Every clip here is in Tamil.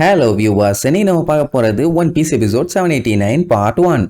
Hello viewers, இன்னைக்கு நம்ம பார்க்க போறது One Piece episode 789 part 1.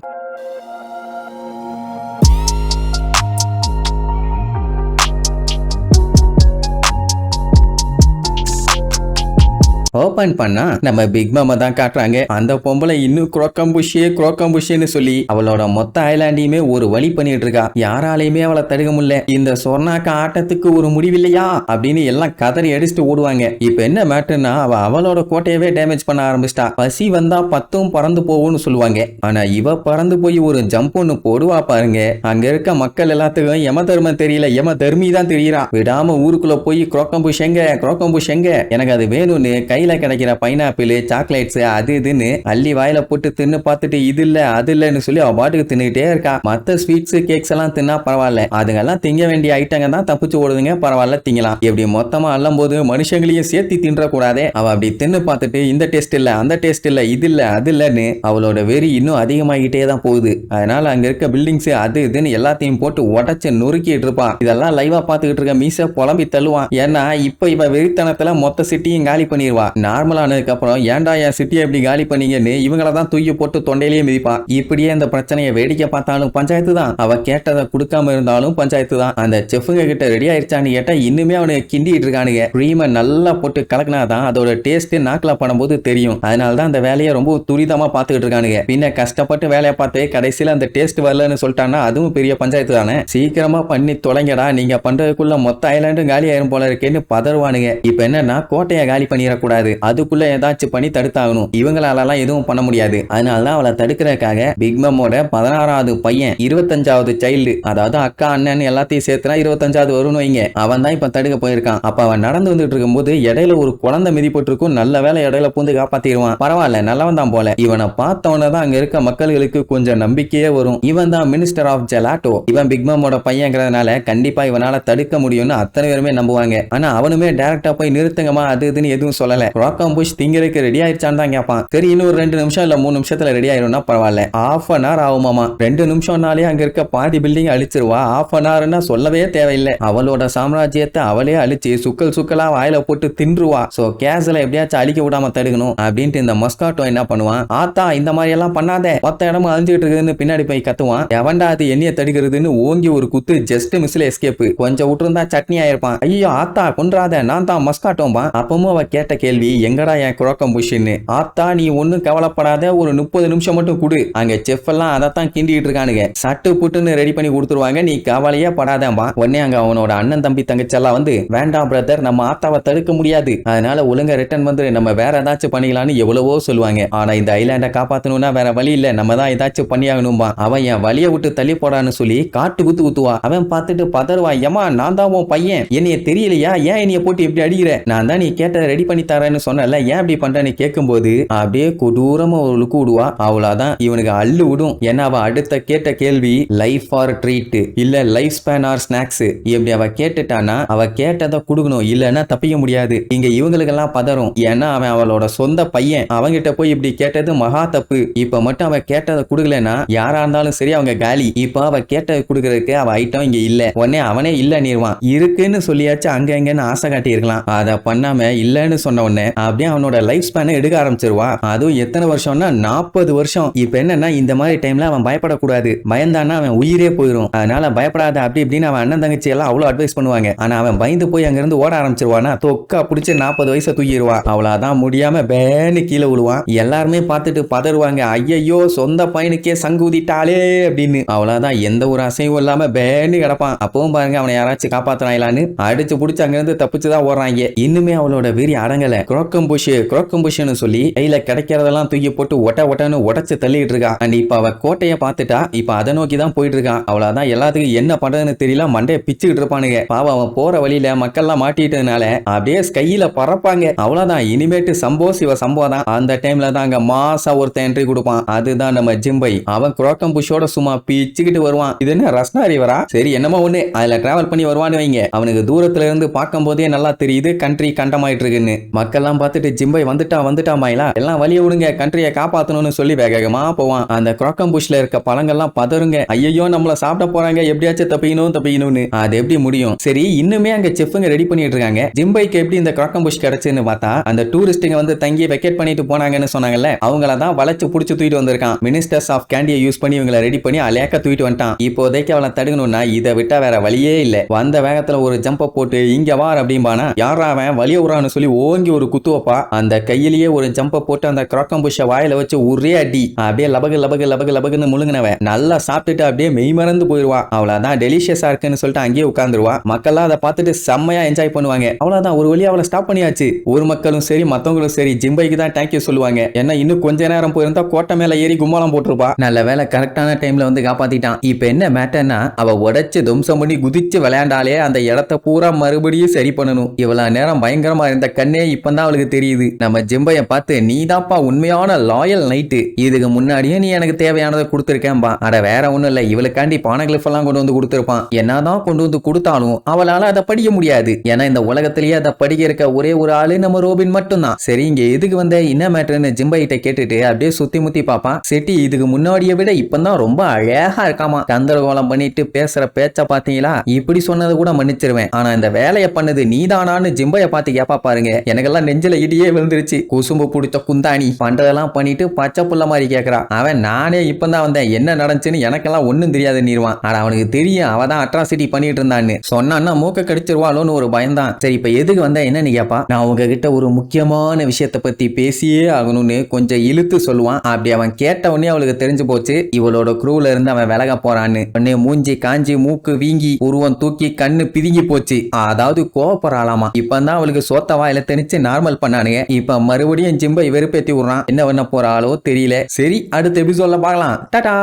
Open பண்ணா நம்ம பிக் மாமா தான் காட்டுறாங்க. அந்த பொம்பளை இன்னும் குரோக்கம்புஷின்னு சொல்லி அவளோட மொத்த ஐலாண்டையுமே ஒரு வழி பண்ணிட்டு இருக்கா. யாராலையுமே அவளை தடுக்க முடியல. இந்த சொர்ணாக்க ஆட்டத்துக்கு ஒரு முடிவில்லையா அப்படின்னு எல்லாம் கதறி அடிச்சுட்டு ஓடுவாங்க. இப்ப என்ன மேட்டர்னா அவளோட கோட்டையவே டேமேஜ் பண்ண ஆரம்பிச்சிட்டா. பசி வந்தா பத்தும் பறந்து போகும்னு சொல்லுவாங்க. ஆனா இவ பறந்து போய் ஒரு ஜம்ப் ஒன்னு போடுவா பாருங்க. அங்க இருக்க மக்கள் எல்லாத்துக்கும் யம தர்மம் தெரியல, யம தர்மி தான் தெரியறா. விடாம ஊருக்குள்ள போய் குரோக்கம்புஷ் எங்க எனக்கு அது வேணும்னு கையில கிடைக்கிற பைனாப்பிள் சாக்லேட்ஸ் அது இதுன்னு அள்ளி வாயில போட்டு தின்னு பார்த்துட்டு இது இல்ல அது இல்லன்னு சொல்லி அவ பாட்டுக்கு தின்னுட்டே இருக்கா. மத்த ஸ்வீட்ஸ் கேக்ஸ் எல்லாம் தின்னா பரவாயில்ல, அதுங்கெல்லாம் திங்க வேண்டிய ஐட்டங்க தான் தப்பிச்சு ஓடுதுங்க. பரவாயில்ல திங்கலாம். எப்படி மொத்தமா அள்ளும் போது மனுஷங்களையும் சேர்த்து தின்ற கூடாதே. அவ அப்படி தின்னு பார்த்துட்டு இந்த டேஸ்ட் இல்ல அந்த டேஸ்ட் இல்ல இது இல்ல அது இல்லன்னு அவளோட வெறி இன்னும் அதிகமாகிட்டே தான் போகுது. அதனால அங்க இருக்க பில்டிங்ஸ் அது இதுன்னு எல்லாத்தையும் போட்டு உடச்சு நொறுக்கிட்டு இருப்பான். இதெல்லாம் லைவா பாத்துக்கிட்டு இருக்க மீச புலம்பி தள்ளுவான். ஏன்னா இப்ப இவ வெறித்தனத்துல மொத்த சிட்டியும் காலி பண்ணிடுவா. நார்மலானதுக்கு அப்புறம் ஏன்டா என் சிட்டியை எப்படி காலி பண்ணீங்கன்னு இவங்கள தான் தூக்கி போட்டு தொண்டையிலேயே மிதிப்பான். இப்படியே இந்த பிரச்சனையை வேடிக்கை பார்த்தாலும் பஞ்சாயத்து தான், அவ கேட்டதை கொடுக்காம இருந்தாலும் பஞ்சாயத்து தான். அந்த செஃபுங்க கிட்ட ரெடி ஆயிடுச்சான்னு கேட்டா இன்னுமே அவனுக்கு கிண்டிட்டு இருக்கானுங்க. க்ரீமை நல்லா போட்டு கலக்கினாதான் அதோட டேஸ்ட் நாக்கில பண்ணும்போது தெரியும். அதனாலதான் அந்த வேலையை ரொம்ப துரிதமா பார்த்துக்கிட்டு இருக்கானுங்க. பின்ன கஷ்டப்பட்டு வேலையை பார்த்து கடைசியில அந்த டேஸ்ட் வரலன்னு சொல்லிட்டான்னா அதுவும் பெரிய பஞ்சாயத்து தானே. சீக்கிரமா பண்ணி தொலைங்கடா, நீங்க பண்றதுக்குள்ள மொத்த ஐலாண்டும் காலி ஆயிரும் போல இருக்கேன்னு பதறுவானுங்க. இப்ப என்னன்னா கோட்டையை காலி பண்ணிடக்கூடாது, அதுக்குள்ள ஏதாச்சும் பண்ணி தடுத்தாகணும். இவங்களாலலாம் எதுவும் பண்ண முடியாது. அதனாலதான் அவளை தடுக்கிறதுக்காக பிக் மம்மோட 16வது பையன் 25வது சைல்டு, அதாவது அக்கா அண்ணன் எல்லாத்தையும் சேர்த்துனா 25வது வரும்னு வைங்க. அவன் தான் இப்ப தடுக்க போயிருக்கான். அப்ப அவன் நடந்து வந்துட்டு இருக்கும் போது இடையில ஒரு குழந்தை மிதிப்பட்டு இருக்கும். நல்ல வேலை இடையில பூந்து காப்பாத்திடுவான். பரவாயில்ல, நல்லவன் தான் போல. இவனை பார்த்தவன தான் அங்க இருக்க மக்களுக்கு கொஞ்சம் நம்பிக்கையே வரும். இவன் தான் மினிஸ்டர் ஆஃப் ஜெலாட்டோ. இவன் பிக் மம்மோட பையங்கிறதுனால கண்டிப்பா இவனால தடுக்க முடியும்னு அத்தனை பேருமே நம்புவாங்க. ஆனா அவனுமே டைரக்டா போய் நிறுத்துங்கமா அது இதுன்னு எதுவும் சொல்லல. குரோக்கம்புஷ் திங்கிறதுக்கு ரெடி ஆயிடுச்சான்னு தான் கேட்பான். சரி இன்னும் 2 நிமிஷம் இல்ல 3 நிமிஷத்துல ரெடி ஆயிரும்னா பரவாயில்ல. ½ an hour ஆகுமாமா. 2 நிமிஷம்னாலே அங்க இருக்க பாதி பில்டிங் அழிச்சிருவா. ½ an hourனா சொல்லவே தேவையில்லை. அவளோட சாம்ராஜ்யத்தை அவளே அழிச்சு சுக்கலா வாயில போட்டு தின்றுவா. சோ கேஸ்ல எப்படியாச்சும் அழிக்க விடாம தடுக்கணும் அப்படின்ட்டு இந்த மஸ்காட்டோ என்ன பண்ணுவான், ஆத்தா இந்த மாதிரி எல்லாம் பண்ணாத, மொத்த இடமும் அழிஞ்சிட்டு இருக்குதுன்னு பின்னாடி போய் கத்துவான். எவன்டா அது எண்ணிய தடுக்கிறதுன்னு ஓங்கி ஒரு குத்து ஜஸ்ட் மிஸ்ல எஸ்கேப். கொஞ்சம் விட்டுருந்தா சட்னி ஆயிருப்பான். ஐயோ ஆத்தா கொன்றாத, நான் தான் மஸ்காட்டோம்பா. அப்பவும் அவ கேட்ட கேள்வி எங்கடா என் குரோக்கம்புஷ்னு. ஆத்தா நீ ஒன்னும் கவலைப்படாத, ஒரு 30 நிமிஷம் மட்டும் குடு. அங்க செஃப் எல்லாம் அதைத்தான் கிண்டிட்டு இருக்கானுங்க. சட்டு புட்டுன்னு ரெடி பண்ணி கொடுத்துருவாங்க, நீ கவலையே படாதேம்பா. உடனே அங்க அவனோட அண்ணன் தம்பி தங்கச்செல்லாம் வந்து வேண்டாம் பிரதர், நம்ம ஆத்தாவை தடுக்க முடியாது, அதனால ஒழுங்கா ரிட்டர்ன் வந்து நம்ம வேற ஏதாச்சும் பண்ணிக்கலாம்னு எவ்வளவோ சொல்லுவாங்க. ஆனா இந்த ஐலாண்டை காப்பாத்தணும்னா வேற வழி இல்ல, நம்ம தான் ஏதாச்சும் பண்ணியாகணும்பா. அவன் என் வழியை விட்டு தள்ளி போடான்னு சொல்லி காட்டு குத்துவா. அவன் பார்த்துட்டு பதறுவா, ஏமா நான் தான் உன் பையன், என்னைய தெரியலையா, ஏன் என்னைய போட்டு இப்படி அடிக்கிற, நான் தான் நீ கேட்டதை ரெடி பண்ணி தரேன்னு சொன்னல, ஏன் இப்படி பண்றேன்னு கேட்கும்போது அப்படியே கொடூரமா ஒரு லுக்கு விடுவா. அவ்வளவுதான் இவனுக்கு அள்ளு விடும். ஏன்னா அவ அடுத்த கேட்ட கேள்வி லைஃப் ஆர் ட்ரீட் இல்ல லைஃப் ஸ்பேன் ஆர் ஸ்நாக்ஸ். இப்படி அவ கேட்டுட்டானா அவ கேட்டதை கொடுக்கணும், இல்லன்னா தப்பிக்க முடியாது. இங்க இவங்களுக்கெல்லாம் பதறும். ஏன்னா அவன் அவளோட சொந்த பையன், அவங்கிட்ட போய் இப்படி கேட்டது மகா தப்பு. இப்ப மட்டும் அவ கேட்டதை கொடுக்கலன்னா யாரா இருந்தாலும் சரி அவங்க காலி. இப்ப அவ கேட்டதை கொடுக்கறதுக்கு அவ ஐட்டம் இங்க இல்ல. உடனே அவனே இல்ல நீர்வான். இருக்குன்னு சொல்லியாச்சு அங்க எங்கன்னு ஆசை காட்டி இருக்கலாம். அதை பண்ணாம இல்லன்னு சொன்ன உடனே அப்படியே அவனோட லைஃப் ஸ்பேனை எடுக்க ஆரம்பிச்சிருவா. அதுவும் எத்தனை வருஷம்னா 40 வருஷம். இப்ப என்னன்னா இந்த மாதிரி டைம்ல அவன் பயப்படக்கூடாது. பயந்தானா அவன் உயிரே போயிடும். அதனால பயப்படாத அப்படி இப்படின்னு அவன் அண்ணன் தங்கச்சி எல்லாம் அவ்வளவு அட்வைஸ் பண்ணுவாங்க. ஆனா அவன் பயந்து போய் அங்க இருந்து ஓட ஆரம்பிச்சிருவானா, தொக்கா பிடிச்சு 40 வயசை தூக்கிடுவா. அவ்வளவுதான் முடியாம பேனு கீழே விழுவான். எல்லாருமே பார்த்துட்டு பதறுவாங்க, ஐயோ சொந்த பையனுக்கே சங்கூதிட்டாலே அப்படின்னு. அவ்வளவுதான் எந்த ஒரு அசைவும் இல்லாம பேனு கிடப்பான். அப்பவும் பாருங்க அவனை யாராச்சும் காப்பாத்தினாங்களான்னு அடிச்சு பிடிச்சு அங்க இருந்து தப்பிச்சுதான் ஓடுறாங்க. இன்னுமே அவளோட வெறி அடங்கல. குரோக்கம்புஷ்னு சொல்லி கையில கிடைக்கிறதெல்லாம் தூக்கி போட்டு ஒட்டன்னு உடச்சு தள்ளிட்டு இருக்கா. அண்ட் இப்ப அவ கோட்டையை பார்த்துட்டா. இப்ப அதை நோக்கி தான் போயிட்டு இருக்கான். அவ்வளவுதான் எல்லாத்துக்கும் என்ன பண்றதுன்னு தெரியல, மண்டைய பிச்சுக்கிட்டு இருப்பானுங்க. பாவம் அவன் போற வழியில மக்கள்லாம் மாட்டிட்டதுனால அப்படியே கையில பறப்பாங்க. அவ்வளவுதான் இனிமேட்டு சம்போ சிவ சம்போ தான். அந்த டைம்ல தான் அங்க மாசா ஒருத்தன் என்ட்ரி கொடுப்பான். அதுதான் நம்ம ஜிம்பை. அவன் குரோக்கம்புஷோட சும்மா பிச்சுக்கிட்டு வருவான். இது என்ன ரஸ்னா ரிவரா, சரி என்னமோ ஒண்ணு அதுல டிராவல் பண்ணி வருவான்னு வைங்க. அவனுக்கு தூரத்துல இருந்து பார்க்கும் போதே நல்லா தெரியுது கண்ட்ரி கண்டமாயிட்டு இருக்குன்னு. மக்கள் மக்கள்லாம் பார்த்துட்டு ஜிம்பை வந்துட்டாமாயிலா எல்லாம் வழிய விடுங்க கண்ட்ரியை காப்பாத்தணும்னு சொல்லி வேகமா போவான். அந்த குரோக்கம் புஷ்ல இருக்க பழங்கள்லாம் பதறுங்க. ஐயோ நம்மள சாப்பிட போறாங்க, எப்படியாச்சும் தப்பிக்கணும்னு. அது எப்படி முடியும்? சரி இன்னுமே அங்க செஃப்ங்க ரெடி பண்ணிட்டு இருக்காங்க. ஜிம்பைக்கு எப்படி இந்த குரோக்கம் புஷ் கிடைச்சுன்னு பார்த்தா அந்த டூரிஸ்டுங்க வந்து தங்கி வெக்கேட் பண்ணிட்டு போனாங்கன்னு சொன்னாங்கல்ல, அவங்கள தான் வளைச்சு புடிச்சு தூக்கிட்டு வந்திருக்கான். மினிஸ்டர்ஸ் ஆஃப் கேண்டியை யூஸ் பண்ணி இவங்களை ரெடி பண்ணி அலேக்க தூக்கிட்டு வந்துட்டான். இப்போதைக்கு அவளை தடுக்கணும்னா இதை விட்டா வேற வழியே இல்ல. வந்த வேகத்துல ஒரு ஜம்ப போட்டு இங்க வார் அப்படிம்பானா, யாரா அவன் வழிய விடுறான்னு சொல்லி ஓங்கி ஒரு குத்து வைப்பா. அந்த கையிலேயே ஒரு ஜம்ப போட்டு அந்த குரோக்கம் புஷ்ஷ வாயில வச்சு ஒரே அடி அப்படியே லபகுன்னு முழுங்கினவன் நல்லா சாப்பிட்டுட்டு அப்படியே மெய்மறந்து போயிருவா. அவ்வளவுதான் டெலிஷியஸா இருக்குன்னு சொல்லிட்டு அங்கேயே உட்கார்ந்துருவா. மக்கள்லாம் அதை பார்த்துட்டு செம்மையா என்ஜாய் பண்ணுவாங்க. அவ்வளவுதான் ஒரு வழியா அவளை ஸ்டாப் பண்ணியாச்சு. ஊர் மக்களும் சரி மத்தவங்களும் சரி ஜிம்பைக்கு தான் தேங்க்யூ சொல்லுவாங்க. ஏன்னா இன்னும் கொஞ்ச நேரம் போயிருந்தா கோட்டை மேல ஏறி கும்மாளம் போட்டுருப்பா. நல்ல வேலை கரெக்டான டைம்ல வந்து காப்பாத்திட்டான். இப்ப என்ன மேட்டர்னா அவ உடைச்சு தும்சம் பண்ணி குதிச்சு விளையாண்டாலே அந்த இடத்த பூரா மறுபடியும் சரி பண்ணணும். இவ்வளவு நேரம் பயங்கரமா இருந்த கண்ணே இப்பதான் அவளுக்கு தெரியுது. நம்ம ஜிம்பைய பார்த்து நீதாப்பா உண்மையான லாயல் நைட்டு, இதுக்கு முன்னாடியே நீ எனக்கு தேவையானதை கொடுத்துருக்கேன்பா. அட வேற ஒண்ணும் இல்ல, இவளுக்காண்டி பானகிளிஃப் எல்லாம் கொண்டு வந்து கொடுத்துருப்பான். என்னதான் கொண்டு வந்து கொடுத்தாலும் அவளால அதை படிக்க முடியாது. ஏன்னா இந்த உலகத்திலேயே அதை படிக்க இருக்க ஒரே ஒரு ஆளு நம்ம ரோபின் மட்டும்தான். சரி இங்க எதுக்கு வந்த என்ன மேட்டர்னு ஜிம்பை கிட்ட கேட்டுட்டு அப்படியே சுத்தி முத்தி பாப்பான். செட்டி இதுக்கு முன்னாடியை விட இப்பதான் ரொம்ப அழகா இருக்காமா. கந்தரகோலம் பண்ணிட்டு பேசுற பேச்ச பாத்தீங்களா, இப்படி சொன்னது கூட மன்னிச்சிருவேன். ஆனா இந்த வேலையை பண்ணது நீதானான்னு ஜிம்பைய பார்த்து கேப்பா பாருங்க. எனக்கெல்லாம் நெஞ்சில இடியே விழுந்துருச்சு. குசும்பு பிடிச்ச குந்தாணி பண்றதெல்லாம் பண்ணிட்டு பச்சை புள்ள மாதிரி கேக்குறா. அவன் நானே இப்பதான் வந்தேன், என்ன நடந்துச்சுன்னு எனக்கெல்லாம் ஒண்ணும் தெரியாது நீர்வான். ஆனா அவனுக்கு தெரியும் அவதான் அட்ராசிட்டி பண்ணிட்டு இருந்தான்னு. சொன்னான்னா மூக்க கடிச்சிருவாளோன்னு ஒரு பயம்தான். சரி இப்ப எதுக்கு வந்தா என்னன்னு கேப்பா. நான் உங்ககிட்ட ஒரு முக்கியமான விஷயத்தை பத்தி பேசியே ஆகணும்னு கொஞ்சம் இழுத்து சொல்லுவான். அப்படி அவன் கேட்ட உடனே அவளுக்கு தெரிஞ்சு போச்சு இவளோட குரூல இருந்து அவன் விலக போறான்னு. உடனே மூஞ்சி காஞ்சி மூக்கு வீங்கி உருவம் தூக்கி கண்ணு பிதுங்கி போச்சு. அதாவது கோவப்படுறாளாமா. இப்பதான் அவளுக்கு சோத்த வாயில திணிச்சு நார்மல் பண்ணானுங்க. இப்ப மறுபடியும் ஜிம்பை வெறுப்பேத்தி விடுறான். என்ன பண்ண போறாளோ தெரியல. சரி அடுத்த எபிசோட்ல பார்க்கலாம். டாடா.